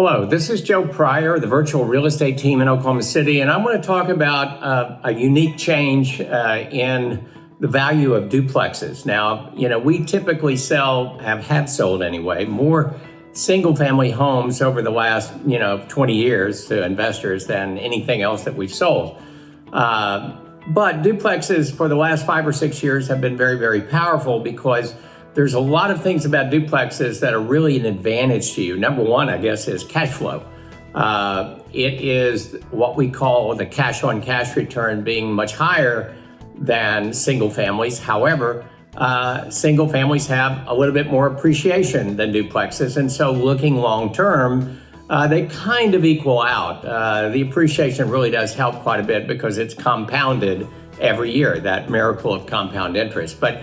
Hello, this is Joe Pryor, the virtual real estate team in Oklahoma City, and I want to talk about a unique change in the value of duplexes. Now, we typically have sold anyway, more single-family homes over the last, 20 years to investors than anything else that we've sold. But duplexes for the last 5 or 6 years have been very, very powerful because there's a lot of things about duplexes that are really an advantage to you. Number one, I guess, is cash flow. It is what we call the cash on cash return being much higher than single families. However, single families have a little bit more appreciation than duplexes. And so looking long term, they kind of equal out. The appreciation really does help quite a bit because it's compounded every year, that miracle of compound interest. But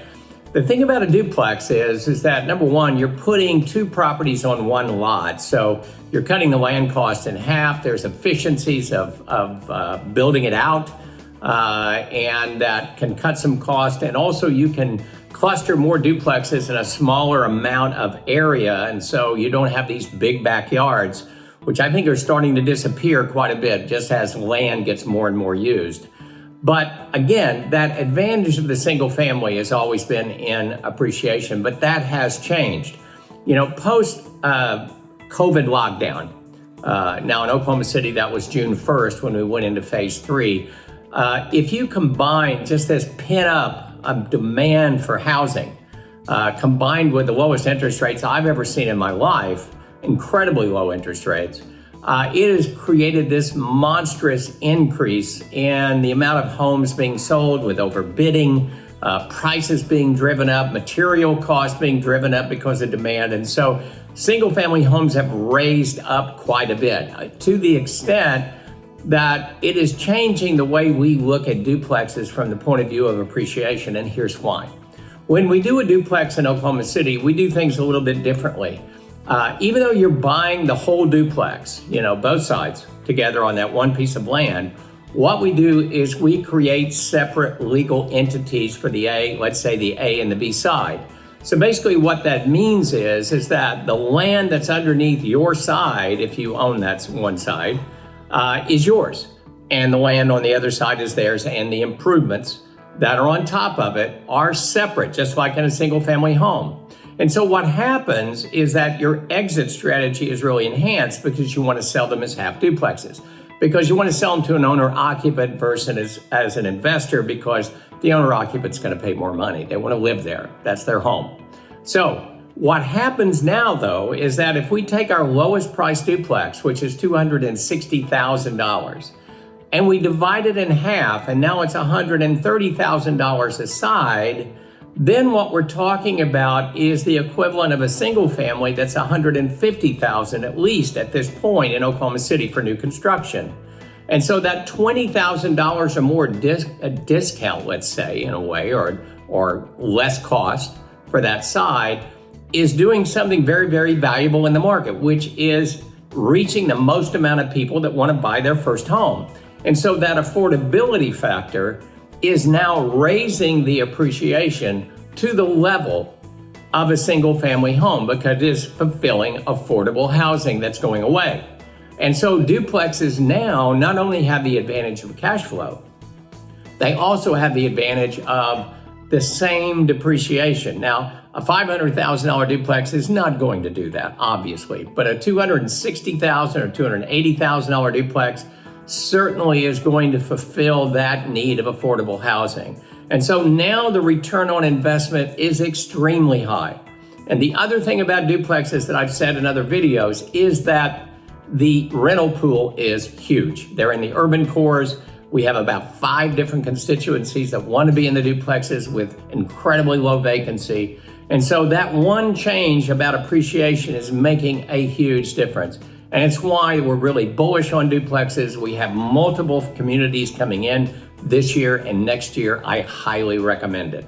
the thing about a duplex is that, number one, you're putting two properties on one lot. So you're cutting the land cost in half. There's efficiencies of building it out, and that can cut some cost. And also you can cluster more duplexes in a smaller amount of area. And so you don't have these big backyards, which I think are starting to disappear quite a bit just as land gets more and more used. But again, that advantage of the single family has always been in appreciation, but that has changed. Post COVID lockdown, now in Oklahoma City, that was June 1st when we went into phase 3. If you combine just this pent-up demand for housing, combined with the lowest interest rates I've ever seen in my life, incredibly low interest rates, it has created this monstrous increase in the amount of homes being sold with overbidding, prices being driven up, material costs being driven up because of demand. And so single family homes have raised up quite a bit to the extent that it is changing the way we look at duplexes from the point of view of appreciation. And here's why. When we do a duplex in Oklahoma City, we do things a little bit differently. Even though you're buying the whole duplex, both sides together on that one piece of land, what we do is we create separate legal entities for let's say the A and the B side. So basically what that means is that the land that's underneath your side, if you own that one side, is yours. And the land on the other side is theirs, and the improvements that are on top of it are separate, just like in a single family home. And so what happens is that your exit strategy is really enhanced because you want to sell them as half duplexes, because you want to sell them to an owner occupant versus as an investor, because the owner occupant's going to pay more money. They want to live there. That's their home. So what happens now, though, is that if we take our lowest price duplex, which is $260,000, and we divide it in half, and now it's $130,000 a side, then what we're talking about is the equivalent of a single family that's $150,000 at least at this point in Oklahoma City for new construction. And so that $20,000 or more discount, let's say, in a way, or less cost for that side, is doing something very, very valuable in the market, which is reaching the most amount of people that want to buy their first home. And so that affordability factor is now raising the appreciation to the level of a single family home because it is fulfilling affordable housing that's going away. And so duplexes now not only have the advantage of cash flow, they also have the advantage of the same depreciation. Now, a $500,000 duplex is not going to do that, obviously, but a $260,000 or $280,000 duplex certainly is going to fulfill that need of affordable housing. And so now the return on investment is extremely high. And the other thing about duplexes that I've said in other videos is that the rental pool is huge. They're in the urban cores. We have about 5 different constituencies that want to be in the duplexes with incredibly low vacancy. And so that one change about appreciation is making a huge difference. And it's why we're really bullish on duplexes. We have multiple communities coming in this year and next year. I highly recommend it.